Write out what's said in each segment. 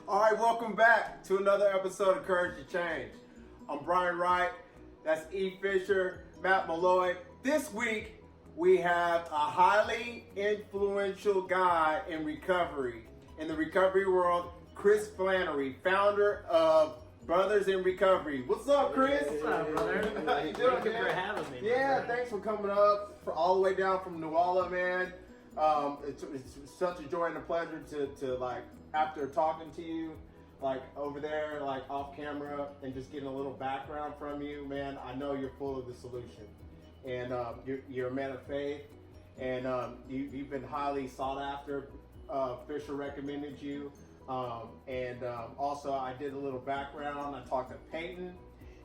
All right, welcome back to another episode of Courage to Change. I'm Brian Wright. That's E. Fisher, Matt Malloy. This week, we have a highly influential guy in the recovery world, Chris Flanary, founder of Brothers in Recovery. What's up, Chris? What's up, brother? How you doing, Thank you man? for having me. Yeah, thanks for coming up all the way down from New Orleans, man. It's such a joy and a pleasure to like, after talking to you, like over there, like off camera, and just getting a little background from you, man. I know you're full of the solution, and you're a man of faith, and you've been highly sought after. Fisher recommended you, and also I did a little background. I talked to Peyton,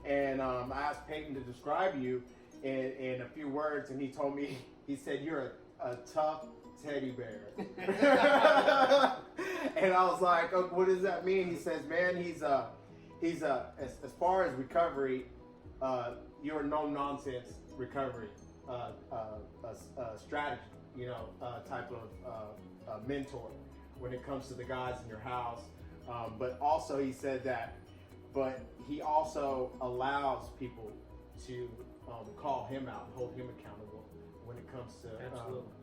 and I asked Peyton to describe you in a few words, and he said you're a tough teddy bear. And I was like, oh, what does that mean? He says, man, he's as far as recovery, you're a no nonsense recovery strategy, type of mentor when it comes to the guys in your house. But also he said that, but he also allows people to call him out and hold him accountable when it comes to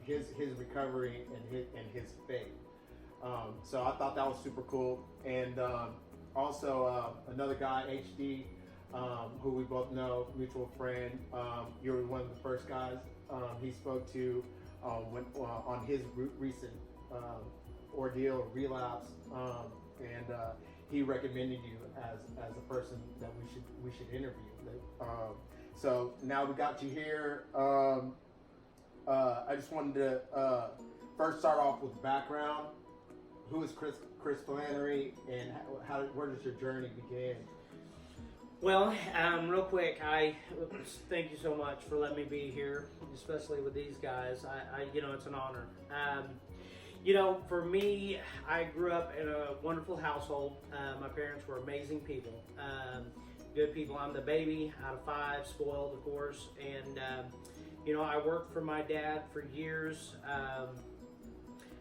his recovery and his faith. So I thought that was super cool. And also another guy, HD, who we both know, mutual friend. You were one of the first guys he spoke to on his recent ordeal or relapse, and he recommended you as a person that we should interview. So now we got you here. I just wanted to first start off with background. Who is Chris Flanary, and where does your journey begin? Well, real quick, I thank you so much for letting me be here, especially with these guys. It's an honor. For me, I grew up in a wonderful household. My parents were amazing people, good people. I'm the baby out of 5, spoiled, of course, and I worked for my dad for years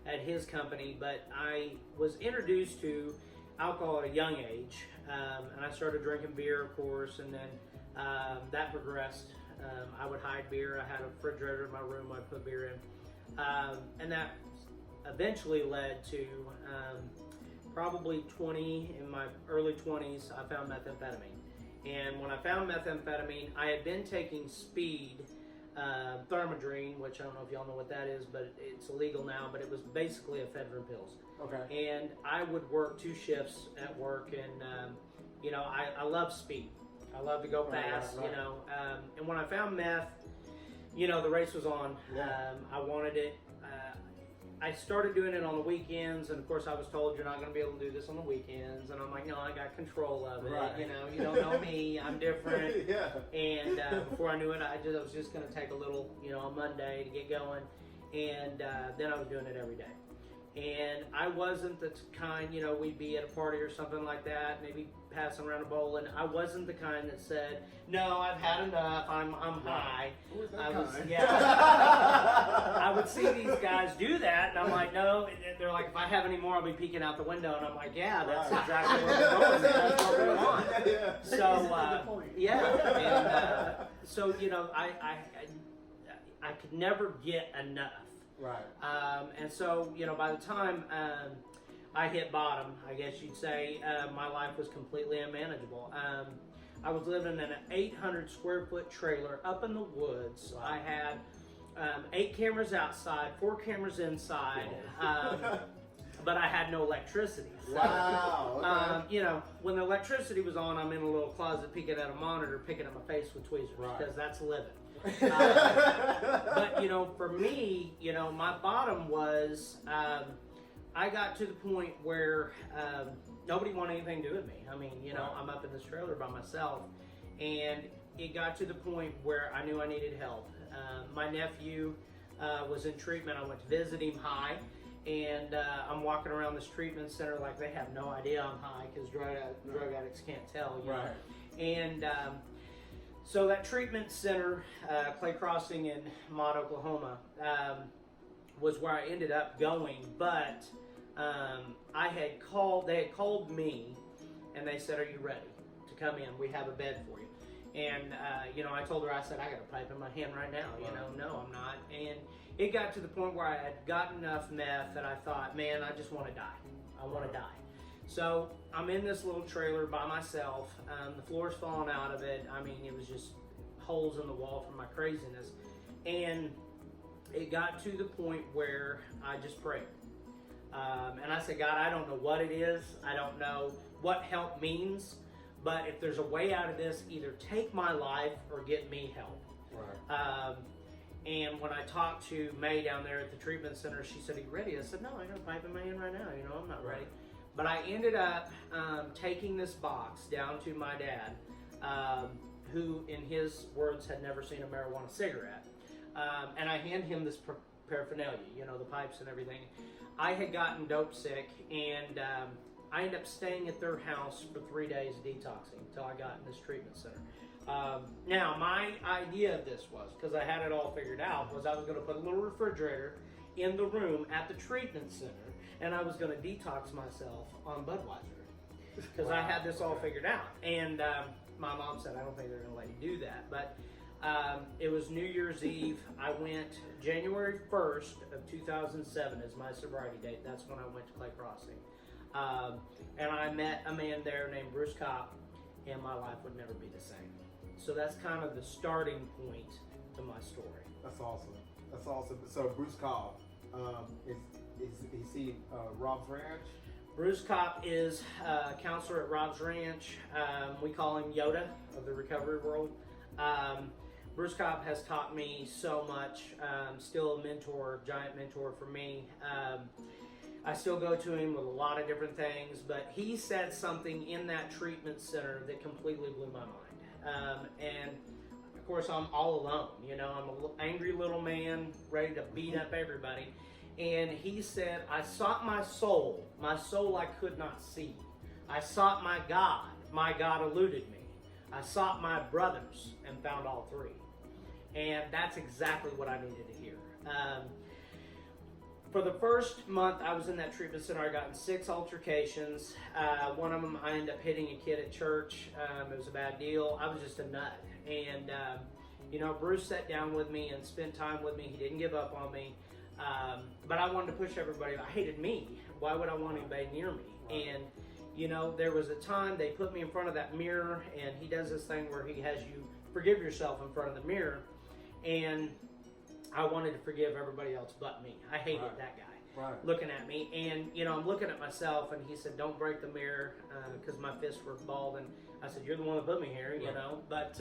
at his company, but I was introduced to alcohol at a young age, and I started drinking beer, of course, and then that progressed. I would hide beer. I had a refrigerator in my room I'd put beer in, and that eventually led to probably in my early 20s, I found methamphetamine. And when I found methamphetamine, I had been taking speed, Thermodrine, which I don't know if y'all know what that is, but it's illegal now, but it was basically ephedrine pills. Okay. And I would work 2 shifts at work, and I love speed. I love to go fast, right. And when I found meth, the race was on. Yeah. I wanted it. I started doing it on the weekends, and of course I was told you're not going to be able to do this on the weekends, and I'm like, no, I got control of it. Right. You don't know me, I'm different. Yeah. And before I knew it, I was just going to take a little, a Monday to get going, and then I was doing it every day. And I wasn't the kind, we'd be at a party or something like that, maybe passing around a bowl, and I wasn't the kind that said, no, I've had enough, I'm high. Who was that kind? I would see these guys do that, and I'm like, no, and they're like, if I have any more, I'll be peeking out the window, and I'm like, yeah, that's exactly where we're going, that's what we want. Yeah. So, I could never get enough. Right. And so, by the time I hit bottom, I guess you'd say, my life was completely unmanageable. I was living in an 800 square foot trailer up in the woods. Wow. I had 8 cameras outside, 4 cameras inside, but I had no electricity. So, wow. Okay. when the electricity was on, I'm in a little closet peeking at a monitor, picking at my face with tweezers, because that's living. But for me, my bottom was I got to the point where nobody wanted anything to do with me. I mean, I'm up in this trailer by myself, and it got to the point where I knew I needed help. My nephew was in treatment. I went to visit him high, and I'm walking around this treatment center like they have no idea I'm high, because drug addicts can't tell, Right. And so that treatment center, Clay Crossing in Mott, Oklahoma, was where I ended up going, but they had called me, and they said, "Are you ready to come in? We have a bed for you." And I told her, I said, "I got a pipe in my hand right now." No, I'm not. And it got to the point where I had gotten enough meth that I thought, man, I just want to die. I want to die. So I'm in this little trailer by myself. The floor's falling out of it. I mean, it was just holes in the wall from my craziness. And it got to the point where I just prayed. And I said, "God, I don't know what it is. I don't know what help means. But if there's a way out of this, either take my life or get me help." Right. And when I talked to May down there at the treatment center, she said, "Are you ready?" I said, "No, I got a pipe in my hand right now. I'm not ready." But I ended up taking this box down to my dad, who, in his words, had never seen a marijuana cigarette. And I hand him this paraphernalia, the pipes and everything. I had gotten dope sick, and I ended up staying at their house for 3 days detoxing until I got in this treatment center. Now, my idea of this was, because I had it all figured out, was I was going to put a little refrigerator in the room at the treatment center, and I was going to detox myself on Budweiser, because I had this all figured out. And my mom said, "I don't think they're going to let you do that." But it was New Year's Eve. I went January 1st of 2007 is my sobriety date. That's when I went to Clay Crossing. And I met a man there named Bruce Kopp, and my life would never be the same. So that's kind of the starting point to my story. That's awesome. That's awesome. So Bruce Cobb, is he Rob's Ranch? Bruce Kopp is a counselor at Rob's Ranch. We call him Yoda of the recovery world. Bruce Kopp has taught me so much. Still a mentor, giant mentor for me. I still go to him with a lot of different things, but he said something in that treatment center that completely blew my mind. And of course, I'm all alone. I'm an angry little man ready to beat up everybody. And he said, "I sought my soul I could not see. I sought my God eluded me. I sought my brothers and found all three." And that's exactly what I needed to hear. For the first month I was in that treatment center, I got in 6 altercations. One of them, I ended up hitting a kid at church. It was a bad deal. I was just a nut. And, Bruce sat down with me and spent time with me. He didn't give up on me. But I wanted to push everybody. I hated me. Why would I want anybody near me? And, there was a time they put me in front of that mirror, and he does this thing where he has you forgive yourself in front of the mirror. And I wanted to forgive everybody else but me. I hated that guy looking at me. And, I'm looking at myself, and he said, "Don't break the mirror," because my fists were balled. And I said, "You're the one that put me here," But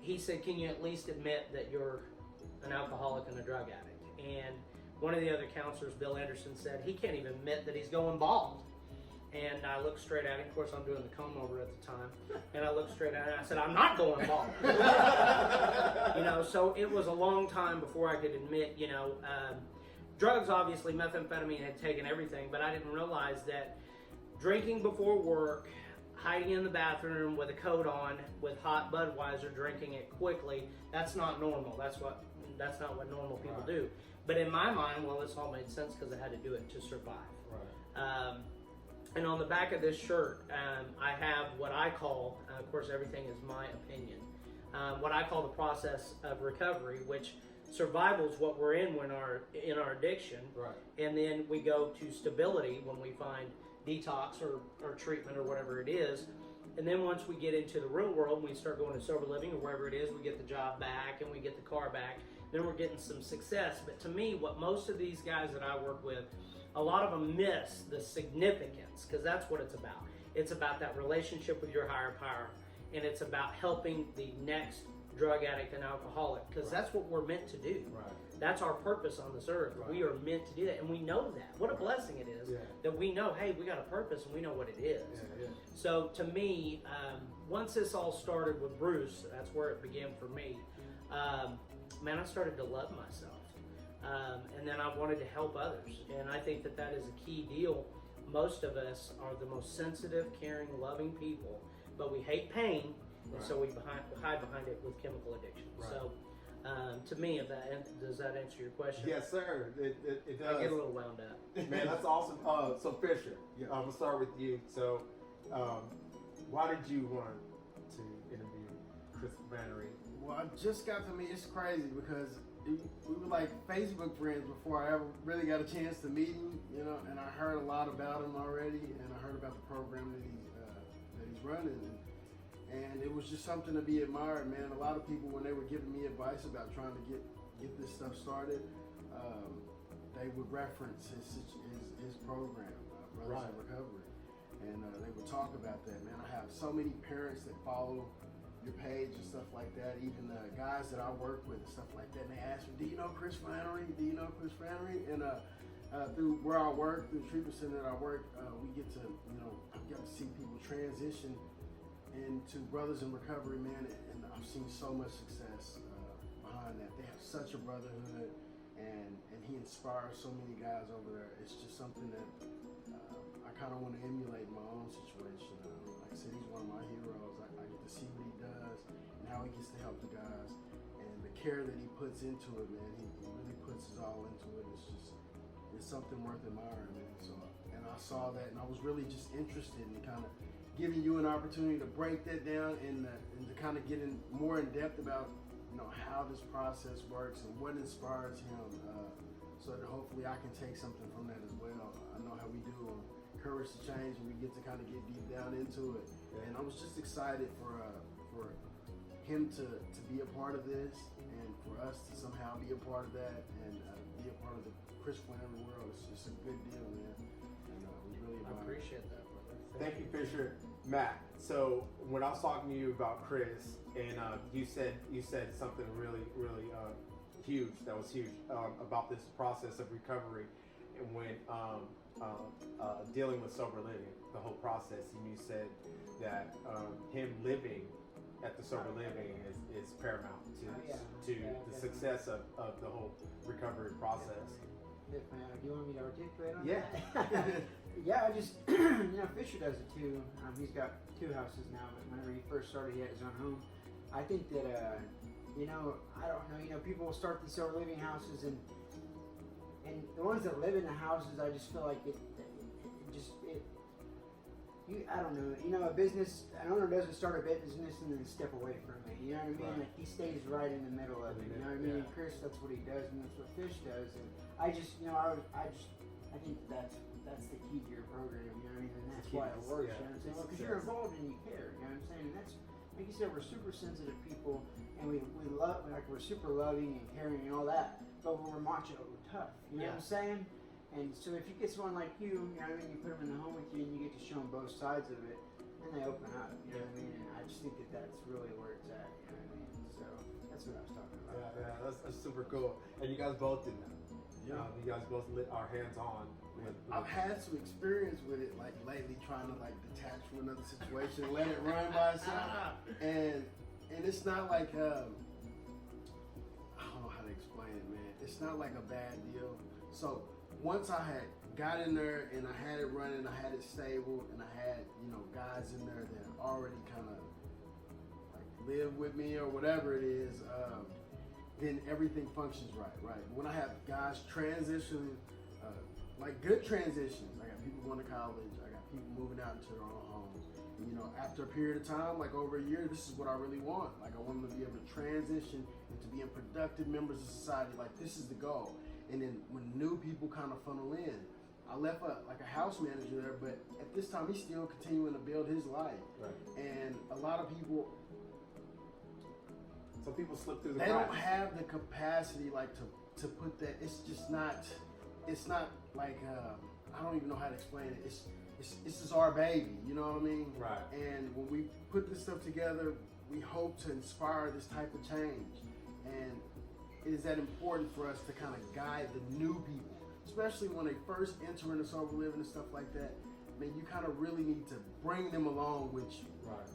he said, "Can you at least admit that you're an alcoholic and a drug addict?" And one of the other counselors, Bill Anderson, said, "He can't even admit that he's going bald." And I looked straight at him. Of course, I'm doing the comb over at the time. And I looked straight at him and I said, "I'm not going bald." So it was a long time before I could admit, drugs, obviously, methamphetamine had taken everything, but I didn't realize that drinking before work, hiding in the bathroom with a coat on, with hot Budweiser, drinking it quickly, that's not normal. That's not what normal people do. But in my mind, well, this all made sense because I had to do it to survive. Right. And on the back of this shirt, I have what I call, of course, everything is my opinion, what I call the process of recovery, which survival is what we're in when in our addiction. Right. And then we go to stability when we find detox or treatment or whatever it is. And then once we get into the real world, we start going to sober living or wherever it is, we get the job back and we get the car back. Then we're getting some success. But to me, what most of these guys that I work with, a lot of them miss the significance, because that's what it's about. It's about that relationship with your higher power, and it's about helping the next drug addict and alcoholic, because that's what we're meant to do. Right. That's our purpose on this earth. We are meant to do that, and we know that. What a blessing it is that we know, hey, we got a purpose, and we know what it is. So to me, once this all started with Bruce, that's where it began for me. Man, I started to love myself. And then I wanted to help others. And I think that is a key deal. Most of us are the most sensitive, caring, loving people, but we hate pain, and so we hide behind it with chemical addiction. So To me, if does that answer your question? Yes, sir. It does. I get a little wound up. Man, that's awesome. So Fisher, I'm gonna start with you. So, why did you want to interview Chris Flanary? Well, I just got to meet. It's crazy because we were like Facebook friends before I ever really got a chance to meet him. You know, and I heard a lot about him already, and I heard about the program that he's running. And it was just something to be admired, man. A lot of people, when they were giving me advice about trying to get this stuff started, they would reference his program, Brothers in Recovery. And they would talk about that, man. I have so many parents that follow your page and stuff like that, even the guys that I work with and stuff like that. And they ask me, do you know Chris Flanary? Do you know Chris Flanary? And through where I work, through the treatment center that I work, we get to, I get to see people transition into Brothers in Recovery, man, and I've seen so much success behind that. They have such a brotherhood, and he inspires so many guys over there. It's just something that I kind of want to emulate in my own situation. Like I said, he's one of my heroes. I get to see what he does and how he gets to help the guys, and the care that he puts into it, man. He really puts his all into it. It's something worth admiring, man. So, and I saw that, and I was really just interested in kind of giving you an opportunity to break that down and to kind of get in more in depth about how this process works and what inspires him, so that hopefully I can take something from that as well. I know how we do on Courage to Change, and we get to kind of get deep down into it. And I was just excited for him to be a part of this, and for us to somehow be a part of that, and be a part of the Chris Flanary world. It's just a good deal, man. And it was really I appreciate that, brother. Thank you, Fisher. Matt, so when I was talking to you about Chris, and you said something really huge, that was huge, about this process of recovery, and when dealing with sober living, the whole process, and you said that him living at the sober living is paramount to the success of the whole recovery process. Do you want me to articulate on Yeah. that? Yeah, I just, Fisher does it too. He's got 2 houses now, but whenever he first started, he had his own home. I think that, I don't know, people will start these sober living houses, and the ones that live in the houses, I just feel like I don't know, an owner doesn't start a business and then step away from it, you know what I mean? Right. Like, he stays right in the middle of it, you know what I mean? And Chris, that's what he does, and that's what Fish does, and I just, I think that's the key to your program, you know what I mean? And that's why it works, you know what I'm saying? Because you're involved and you care, you know what I'm saying? And that's, like you said, we're super sensitive people, and we love, like, we're super loving and caring and all that, but we're macho, we're tough, you know what I'm saying? And so if you get someone like you know what I mean, you put them in the home with you and you get to show them both sides of it, and they open up, you know what I mean? And I just think that that's really where it's at, you know what I mean? So that's what I was talking about. Yeah, that's super cool. And you guys both did that. Yeah. You guys both are hands on. I've had some experience with it, like lately, trying to like detach from another situation, let it run by itself, and it's not like I don't know how to explain it, man. It's not like a bad deal. So once I had got in there and I had it running, I had it stable, and I had guys in there that already kind of like live with me or whatever it is, then everything functions right. When I have guys transitioning, like good transitions, I got people going to college, I got people moving out into their own homes. And, after a period of time, like over a year, this is what I really want. Like I want them to be able to transition into being productive members of society. Like this is the goal. And then when new people kind of funnel in, I left a house manager there, but at this time he's still continuing to build his life. Right. And a lot of people, some people slip through the they cracks. don't have the capacity like to put that. It's just not. It's not like I don't even know how to explain it. This is our baby. You know what I mean? Right. And when we put this stuff together, we hope to inspire this type of change. And it is that important for us to kind of guide the new people, especially when they first enter into sober living and stuff like that. I mean, you kind of really need to bring them along with you, Right.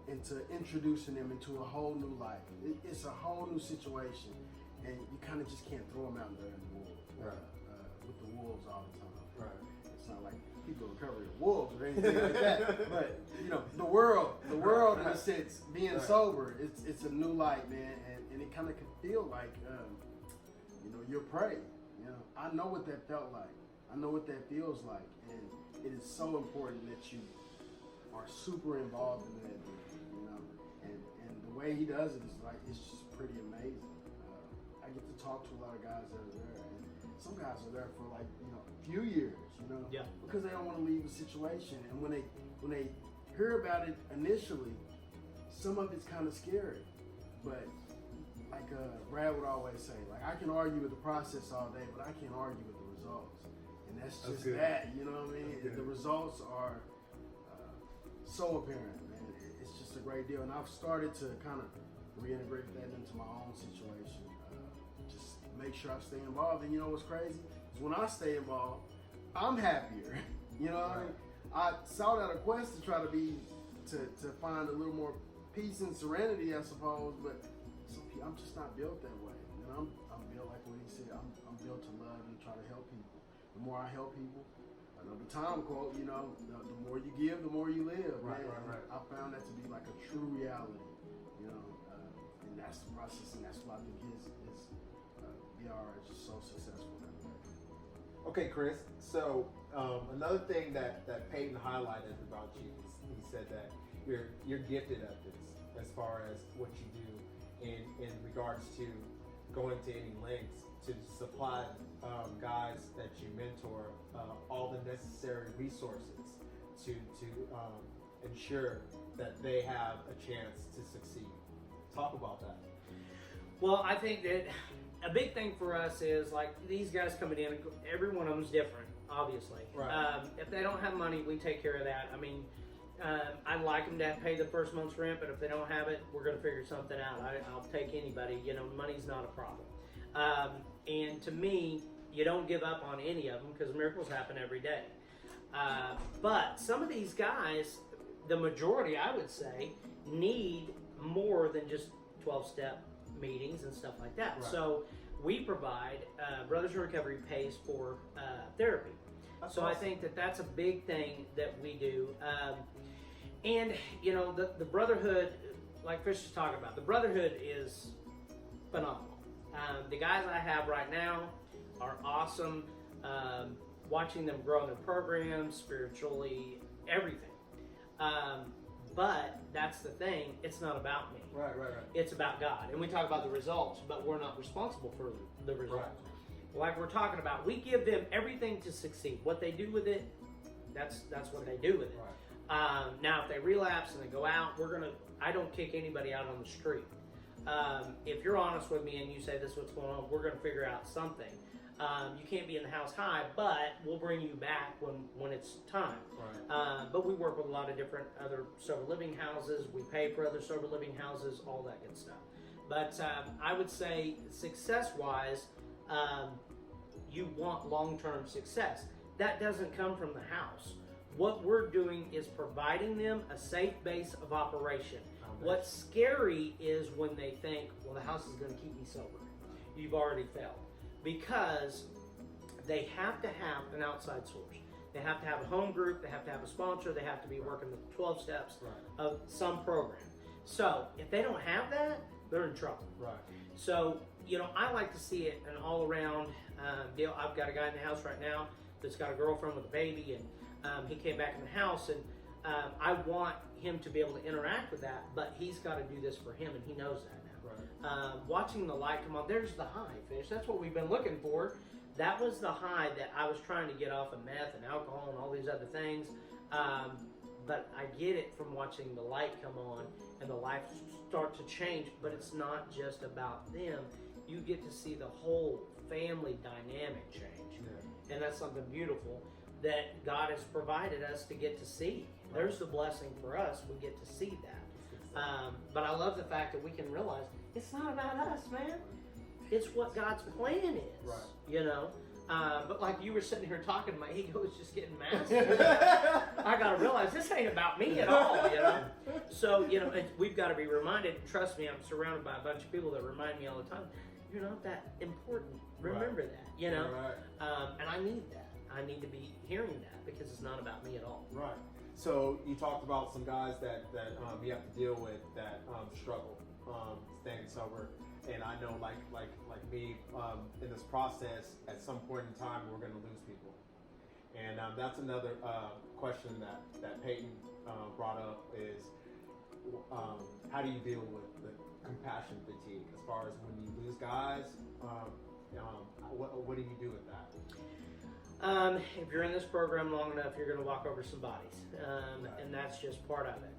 into introducing them into a whole new life. It's a whole new situation, and you kind of just can't throw them out there in the world, Right. with the wolves all the time. Right. So not like people recovery of wolves or anything like that. But you know, the world in a sense, being sober, it's a new light, man, and it kind of can feel like, you know, you're prey. You know, I know what that felt like. I know what that feels like, and it is so important that you are super involved in that, you know. And the way he does it is like, it's just pretty amazing. I get to talk to a lot of guys that are there, and some guys are there for like, you know, a few years, you know, because they don't want to leave a situation. And when they hear about it initially, some of it's kind of scary, but like Brad would always say, like, I can argue with the process all day, but I can't argue with the results. And that's just that, you know what I mean? The results are so apparent, man. It's just a great deal. And I've started to kind of reintegrate that into my own situation. Just make sure I stay involved. And you know what's crazy? Is when I stay involved, I'm happier. You know what I mean? I sought out a quest to try to find a little more peace and serenity, I suppose, but I'm just not built that way. You know, I'm built like what he said. I'm built to love and try to help people. The more I help people, I know the Tom quote, you know, the more you give, the more you live. Right. I found that to be like a true reality, you know, and that's the process, and that's why I think his VR is just so successful that way. Okay, Chris. So another thing that Peyton highlighted about you is he said that you're gifted at this, as far as what you do in regards to going to any lengths to supply guys that you mentor all the necessary resources to ensure that they have a chance to succeed. Talk about that. Well, I think that a big thing for us is like these guys coming in, every one of them's different, obviously. Right. If they don't have money, we take care of that. I mean, I'd like them to pay the first month's rent, but if they don't have it, we're going to figure something out. I'll take anybody. You know, money's not a problem. And to me, you don't give up on any of them because miracles happen every day. But some of these guys, the majority, I would say, need more than just 12-step meetings and stuff like that. Right. So we provide, Brothers in Recovery pays for therapy. That's so awesome. I think that's a big thing that we do. And, you know, the brotherhood, like Fish was talking about, the brotherhood is phenomenal. The guys I have right now are awesome. Watching them grow in their programs, spiritually, everything. But that's the thing, it's not about me. Right. It's about God. And we talk about the results, but we're not responsible for the results. Right. Like we're talking about, we give them everything to succeed. What they do with it, that's what they do with it. Right. Now, if they relapse and they go out, I don't kick anybody out on the street. If you're honest with me and you say this is what's going on, we're going to figure out something. You can't be in the house high, but we'll bring you back when it's time. Right. But we work with a lot of different other sober living houses. We pay for other sober living houses, all that good stuff. But I would say success-wise, you want long-term success. That doesn't come from the house. What we're doing is providing them a safe base of operation. What's scary is when they think, well, the house is going to keep me sober. You've already failed. Because they have to have an outside source. They have to have a home group. They have to have a sponsor. They have to be working the 12 steps of some program. So if they don't have that, they're in trouble. Right. So, you know, I like to see it an all-around deal. I've got a guy in the house right now that's got a girlfriend with a baby, and he came back in the house, and I want him to be able to interact with that, but he's got to do this for him, and he knows that now. Right. Watching the light come on, there's the high, Fish. That's what we've been looking for. That was the high that I was trying to get off of meth and alcohol and all these other things. But I get it from watching the light come on and the life start to change, but it's not just about them. You get to see the whole family dynamic change. Yeah. And that's something beautiful that God has provided us to get to see. Right. There's the blessing for us. We get to see that. But I love the fact that we can realize it's not about us, man. It's what God's plan is, right. You know? But like you were sitting here talking, my ego was just getting massive. I got to realize this ain't about me at all, you know? So, you know, we've got to be reminded. Trust me, I'm surrounded by a bunch of people that remind me all the time, you're not that important. Remember that, you know? Right. And I need that. I need to be hearing that because it's not about me at all. Right. So you talked about some guys that you have to deal with that struggle staying sober, and I know like me in this process, at some point in time we're going to lose people, and that's another question that Peyton brought up is how do you deal with the compassion fatigue as far as when you lose guys? What do you do with that? If you're in this program long enough, you're going to walk over some bodies, and that's just part of it.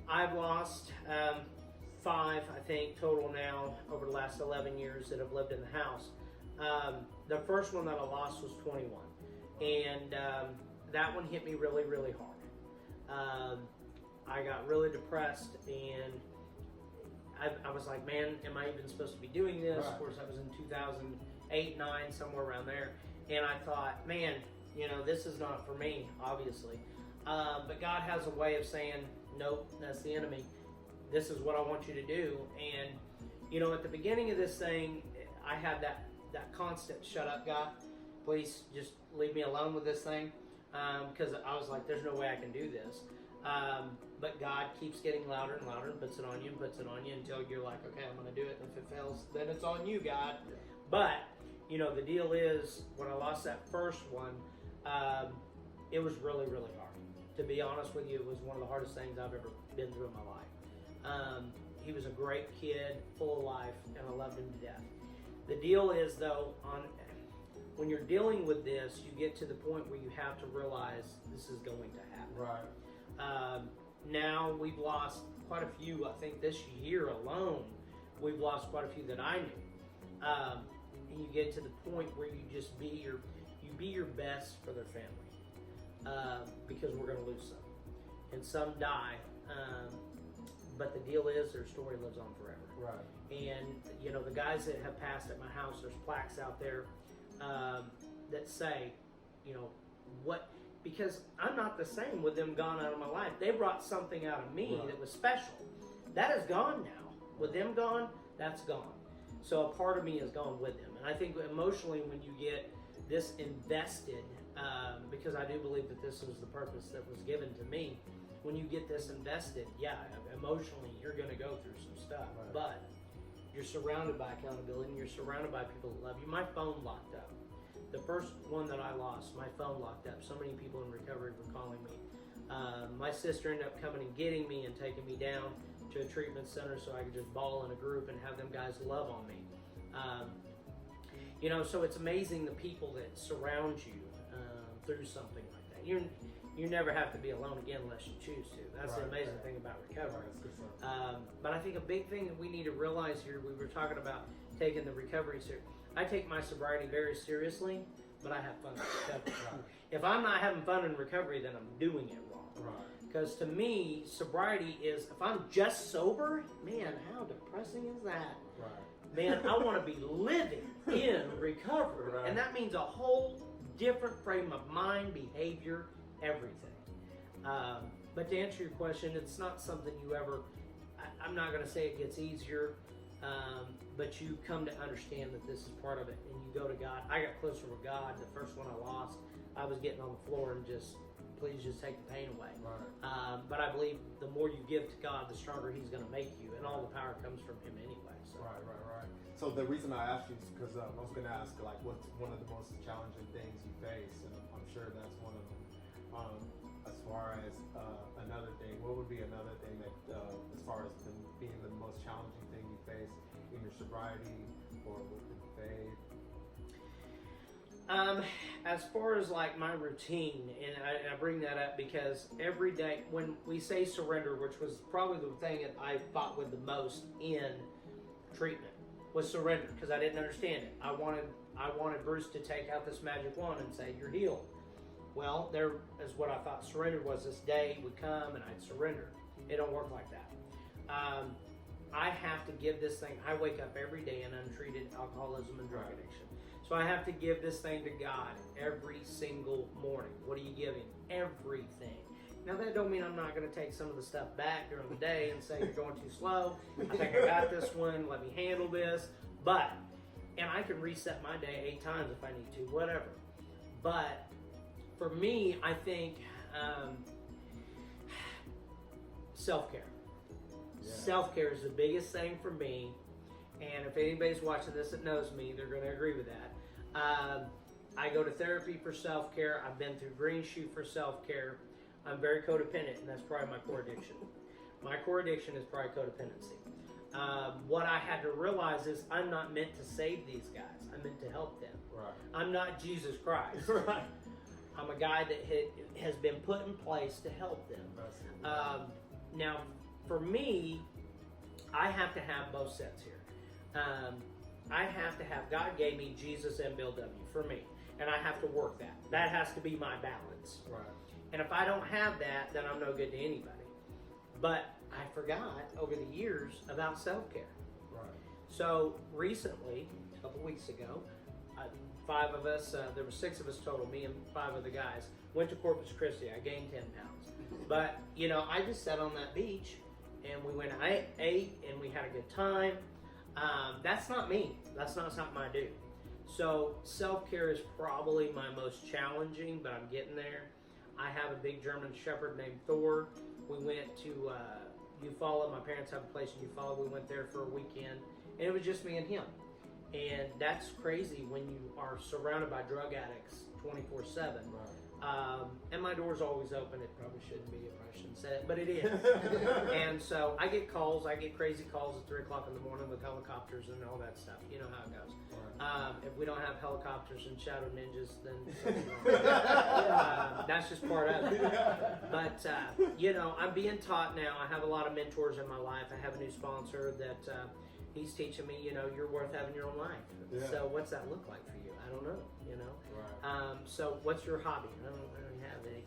I've lost 5, I think, total now over the last 11 years that have lived in the house. The first one that I lost was 21, and that one hit me really, really hard. I got really depressed, and I was like, man, am I even supposed to be doing this? Right. Of course, I was in 2008, 9, somewhere around there. And I thought, man, this is not for me, obviously. But God has a way of saying, nope, that's the enemy. This is what I want you to do. And, at the beginning of this thing, I had that constant, shut up, God. Please just leave me alone with this thing. Because I was like, there's no way I can do this. But God keeps getting louder and louder and puts it on you and puts it on you until you're like, okay, I'm going to do it. And if it fails, then it's on you, God. Yeah. But the deal is, when I lost that first one, it was really, really hard. To be honest with you, it was one of the hardest things I've ever been through in my life. He was a great kid, full of life, and I loved him to death. The deal is, though, when you're dealing with this, you get to the point where you have to realize this is going to happen. Right. Now we've lost quite a few. I think this year alone, we've lost quite a few that I knew. And you get to the point where you just be your best for their family, because we're going to lose some, and some die. But the deal is, their story lives on forever. Right. And the guys that have passed at my house, there's plaques out there that say, what. Because I'm not the same with them gone out of my life. They brought something out of me that was special. That is gone now. With them gone, that's gone. So a part of me is gone with them. And I think emotionally, when you get this invested, because I do believe that this was the purpose that was given to me, when you get this invested, emotionally, you're going to go through some stuff. Right. But you're surrounded by accountability, and you're surrounded by people that love you. My phone locked up. The first one that I lost, my phone locked up. So many people in recovery were calling me. My sister ended up coming and getting me and taking me down to a treatment center so I could just ball in a group and have them guys love on me. So it's amazing the people that surround you through something like that. You never have to be alone again unless you choose to. That's the amazing thing about recovery. But I think a big thing that we need to realize here, we were talking about taking the recovery serious. I take my sobriety very seriously, but I have fun in recovery. If I'm not having fun in recovery, then I'm doing it wrong. Right. Because to me, sobriety is, if I'm just sober, man, how depressing is that? Right. Man, I want to be living in recovery. Right. And that means a whole different frame of mind, behavior, everything. But to answer your question, it's not something you ever, I'm not going to say it gets easier, but you come to understand that this is part of it, and you go to God. I got closer with God. The first one I lost, I was getting on the floor and please just take the pain away. Right. But I believe the more you give to God, the stronger He's going to make you, and all the power comes from Him anyway. So. Right. So the reason I asked you is because I was going to ask, what's one of the most challenging things you face, and I'm sure that's one of them. As far as another thing, what would be another thing that, as far as being the most challenging thing you face in your sobriety or with the faith? As far as my routine, and I bring that up because every day when we say surrender, which was probably the thing that I fought with the most in treatment, was surrender, because I didn't understand it. I wanted Bruce to take out this magic wand and say, you're healed. Well, there is what I thought surrender was. This day would come and I'd surrender. It don't work like that. I have to give this thing. I wake up every day in untreated alcoholism and drug addiction. So I have to give this thing to God every single morning. What do you give Him? Everything. Now that don't mean I'm not going to take some of the stuff back during the day and say, you're going too slow. I think I got this one. Let me handle this. And I can reset my day 8 times if I need to, whatever. But for me, I think self-care. Yeah. Self-care is the biggest thing for me. And if anybody's watching this that knows me, they're going to agree with that. I go to therapy for self-care. I've been through Green Shoot for self-care. I'm very codependent, and that's probably my core addiction. My core addiction is probably codependency. What I had to realize is I'm not meant to save these guys. I'm meant to help them. Right. I'm not Jesus Christ. Right. I'm a guy that has been put in place to help them. Now, for me, I have to have both sets here. I have to have, God gave me Jesus and Bill W. for me, and I have to work that. That has to be my balance. Right. And if I don't have that, then I'm no good to anybody. But I forgot over the years about self-care. Right. So recently, a couple weeks ago, 5 of us, there were 6 of us total, me and 5 of the guys, went to Corpus Christi. I gained 10 pounds. But, you know, I just sat on that beach and we went, I ate and we had a good time. That's not me. That's not something I do. So self-care is probably my most challenging, but I'm getting there. I have a big German Shepherd named Thor. We went to Eufaula. My parents have a place in Eufaula. We went there for a weekend, and it was just me and him. And that's crazy when you are surrounded by drug addicts 24/7. Right. And my door's always open. It probably shouldn't be. I probably shouldn't say it, but it is. And so I get calls. I get crazy calls at 3 o'clock in the morning with helicopters and all that stuff. You know how it goes. Right. If we don't have helicopters and shadow ninjas, then that's just part of it. But, you know, I'm being taught now. I have a lot of mentors in my life. I have a new sponsor that he's teaching me, you know, you're worth having your own life. Yeah. So what's that look like for you? I don't know, you know. Right. So what's your hobby? I don't have any.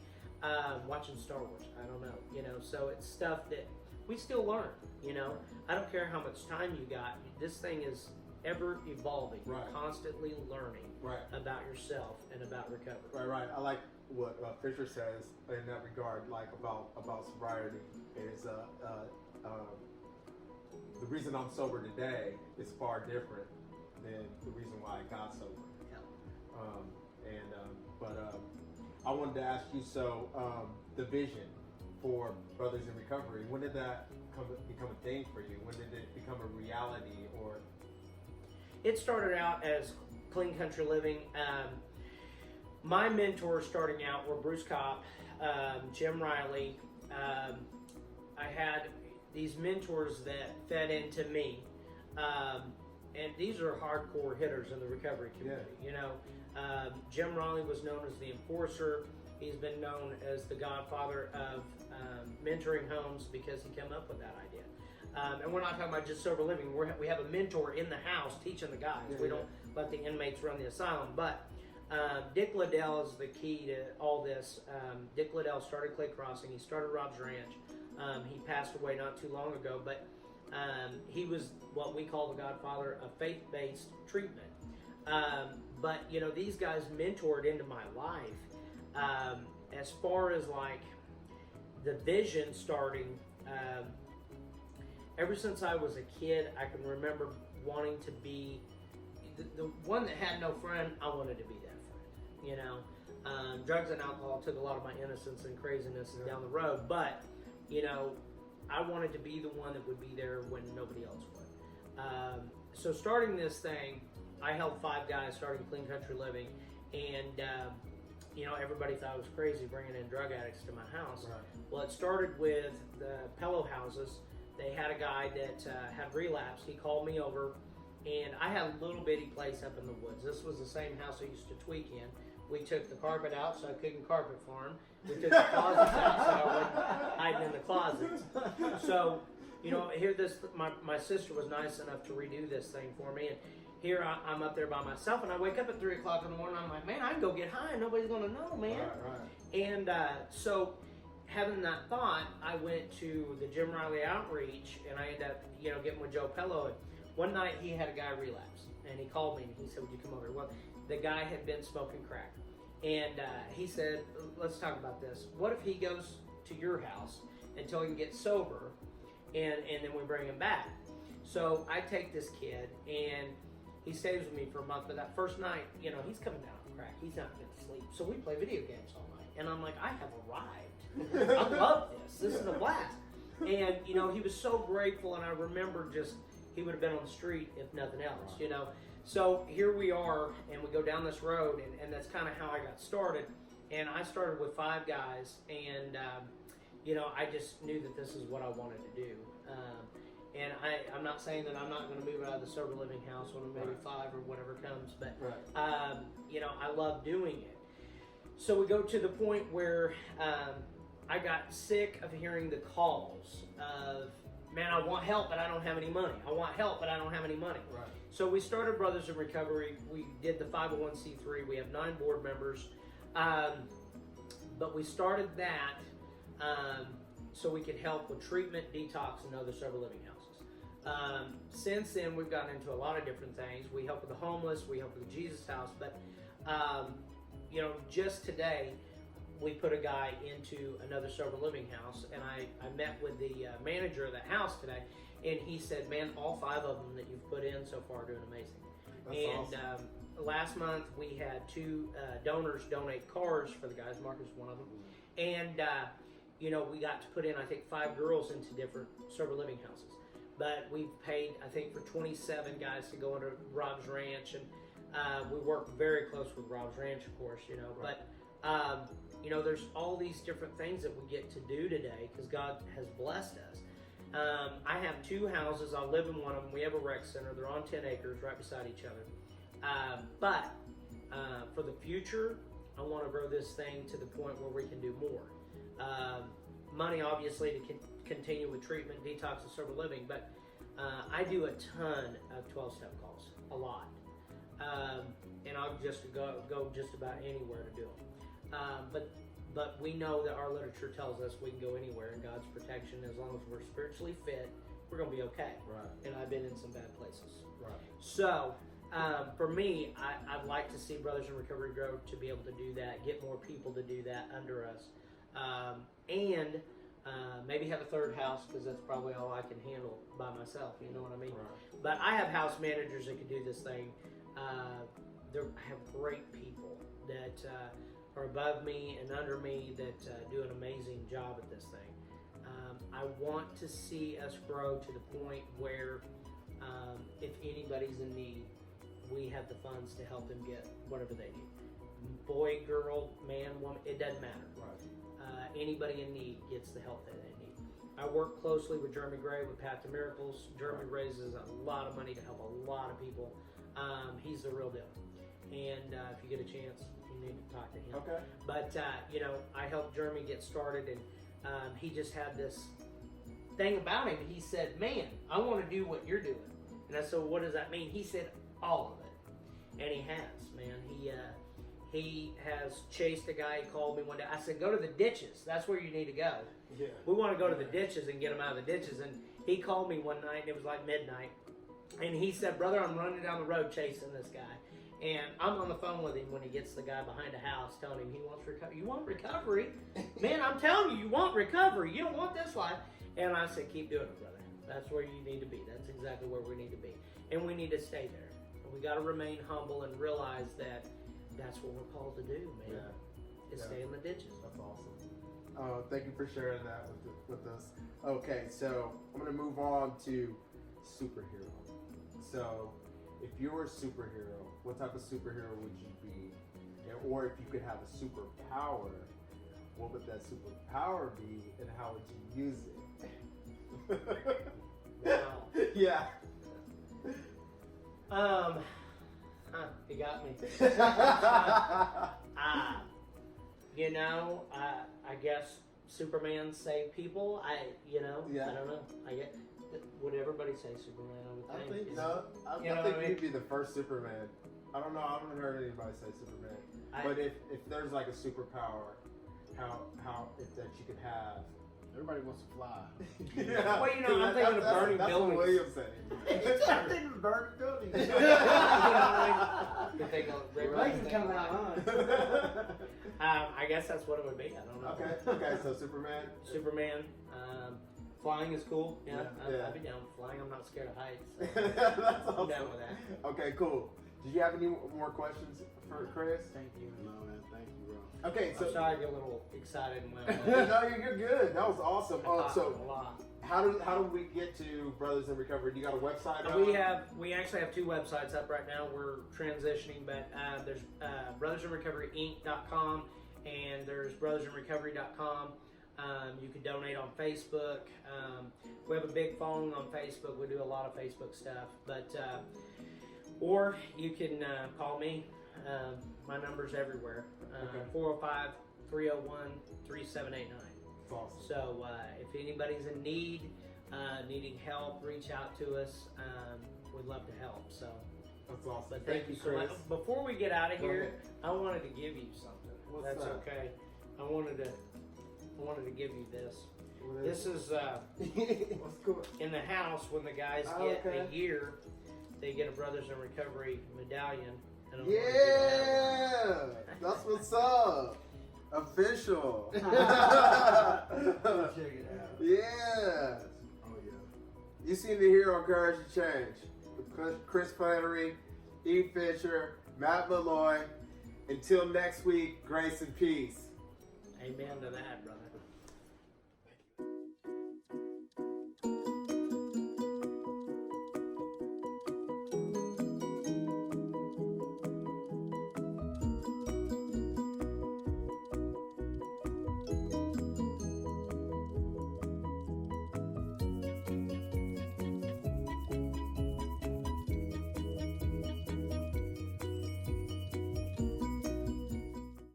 Watching Star Wars. I don't know, you know. So it's stuff that we still learn, you know. I don't care how much time you got. This thing is ever evolving. Right. You're constantly learning about yourself and about recovery. Right. I like what Fisher says in that regard, like about sobriety. Is the reason I'm sober today is far different than the reason why I got sober. Yeah. But I wanted to ask you, so the vision for Brothers in Recovery, when did that become a thing for you? When did it become a reality? Or it started out as clean country living. My mentors starting out were Bruce Kopp, Jim Riley. I had these mentors that fed into me. And these are hardcore hitters in the recovery community. Yeah. You know, Jim Riley was known as the enforcer. He's been known as the godfather of mentoring homes because he came up with that idea. And we're not talking about just sober living. We have a mentor in the house teaching the guys. We don't let the inmates run the asylum. But Dick Liddell is the key to all this. Dick Liddell started Clay Crossing. He started Rob's Ranch. He passed away not too long ago. But he was what we call the godfather of faith-based treatment. But, you know, these guys mentored into my life. As far as, like, the vision starting, ever since I was a kid, I can remember wanting to be the one that had no friend. I wanted to be that friend, you know. Drugs and alcohol took a lot of my innocence and craziness down the road, but, you know, I wanted to be the one that would be there when nobody else would. So starting this thing, I helped 5 guys starting Clean Country Living, and you know, everybody thought I was crazy bringing in drug addicts to my house. Right. Well, it started with the Pello houses. They had a guy that had relapsed. He called me over, and I had a little bitty place up in the woods. This was the same house I used to tweak in. We took the carpet out so I couldn't carpet farm. We took the closets out so I wouldn't hide in the closets. So, you know, here my sister was nice enough to redo this thing for me, and here I'm up there by myself, and I wake up at 3 o'clock in the morning. I'm like, man, I can go get high. Nobody's gonna know, man. Right. And so, having that thought, I went to the Jim Riley outreach, and I ended up, you know, getting with Joe Pello. And one night he had a guy relapse, and he called me and he said, "Would you come over?" Well, the guy had been smoking crack, and he said, "Let's talk about this. What if he goes to your house until he can get sober, and then we bring him back?" So I take this kid, and he stays with me for a month. But that first night, you know, he's coming down off crack. He's not going to sleep. So we play video games all night. And I'm like, I have arrived. I love this. This is a blast. And, you know, he was so grateful. And I remember just, he would have been on the street if nothing else, you know. So here we are, and we go down this road, and that's kind of how I got started. And I started with 5 guys, and, you know, I just knew that this is what I wanted to do. And I'm not saying that I'm not going to move out of the sober living house when I'm maybe 5 or whatever comes, but, you know, I love doing it. So we go to the point where I got sick of hearing the calls of, man, I want help, but I don't have any money. I want help, but I don't have any money. Right. So we started Brothers in Recovery. We did the 501c3. We have 9 board members. But we started that so we could help with treatment, detox, and other sober living houses. Since then, we've gotten into a lot of different things. We help with the homeless. We help with the Jesus House. But, you know, just today, we put a guy into another sober living house, and I met with the manager of that house today, and he said, man, all 5 of them that you've put in so far are doing amazing. That's awesome. Last month we had 2 donors donate cars for the guys. Mark is one of them. And, you know, we got to put in, I think, 5 girls into different sober living houses. But we've paid, I think, for 27 guys to go into Rob's Ranch, and we work very close with Rob's Ranch, of course, you know. Right. But, you know, there's all these different things that we get to do today because God has blessed us. I have 2 houses. I live in one of them. We have a rec center. They're on 10 acres right beside each other. But for the future, I want to grow this thing to the point where we can do more. Money, obviously, to continue with treatment, detox, and sober living. But I do a ton of 12-step calls, a lot. And I'll just go just about anywhere to do them. But we know that our literature tells us we can go anywhere in God's protection as long as we're spiritually fit. We're going to be okay. Right. And I've been in some bad places. Right. So for me, I'd like to see Brothers in Recovery grow to be able to do that, get more people to do that under us, and maybe have a 3rd house because that's probably all I can handle by myself. You know what I mean? Right. But I have house managers that can do this thing. I have great people that are above me and under me that do an amazing job at this thing. I want to see us grow to the point where if anybody's in need, we have the funds to help them get whatever they need. Boy, girl, man, woman, it doesn't matter. Right. Anybody in need gets the help that they need. I work closely with Jeremy Gray with Path to Miracles. Jeremy raises a lot of money to help a lot of people. He's the real deal. And if you get a chance, you need to talk to him. Okay. But, you know, I helped Jeremy get started, and he just had this thing about him. He said, man, I want to do what you're doing. And I said, well, what does that mean? He said, all of it. And he has, man. He has chased a guy. He called me one day. I said, go to the ditches. That's where you need to go. Yeah. We want to go to the ditches and get him out of the ditches. And he called me one night, and it was like midnight. And he said, brother, I'm running down the road chasing this guy. And I'm on the phone with him when he gets the guy behind the house telling him he wants recovery. You want recovery? Man, I'm telling you, you want recovery. You don't want this life. And I said, keep doing it, brother. That's where you need to be. That's exactly where we need to be. And we need to stay there. And we got to remain humble and realize that that's what we're called to do, man. Yeah. Is stay in the ditches. That's awesome. Thank you for sharing that with us. Okay, so I'm going to move on to superhero. So, if you were a superhero, what type of superhero would you be? Or if you could have a superpower, what would that superpower be, and how would you use it? Wow. Yeah. You got me. You know, I guess Superman saved people. I don't know. Would everybody say Superman? I would think. I think you'd be the first Superman. I don't know. I haven't heard anybody say Superman. But if there's like a superpower, how that you could have. Everybody wants to fly. Yeah. Well, you know, I'm thinking of burning that's buildings. What William's saying. I'm thinking of burning buildings. Raven's coming out, huh? I guess that's what it would be. I don't know. Okay, so Superman. Superman. Flying is cool. Yeah, Yeah. I'd be down with flying. I'm not scared of heights. So That's I'm awesome. down with that. Okay, cool. Did you have any more questions for Chris? Thank you. No, man, thank you, bro. Okay, so I'm sorry I get a little excited and no, you're good. That was awesome. So a lot. how do we get to Brothers in Recovery? Do you got a website? We actually have 2 websites up right now. We're transitioning, but there's brothersinrecoveryinc.com and there's brothersinrecovery.com. You can donate on Facebook. We have a big following on Facebook. We do a lot of Facebook stuff, but or you can call me. My number's everywhere. 405-301-3789. That's awesome. So if anybody's in need, needing help, reach out to us. We'd love to help. So, That's awesome. but Thank you, so Chris. much. Before we get out of Go here, ahead. I wanted to give you something. What's That's that? okay. I wanted to give you this. What This is What's cool? in the house when the guys Oh, get okay. a year, they get a Brothers in Recovery medallion. And I wanted to give you that. Yeah, that's what's up. Official. Check it out. Yeah. Oh, yeah. You seem to hear on Courage to Change. With Chris Flanary, E. Fisher, Matt Malloy. Until next week, grace and peace. Amen to that, brother.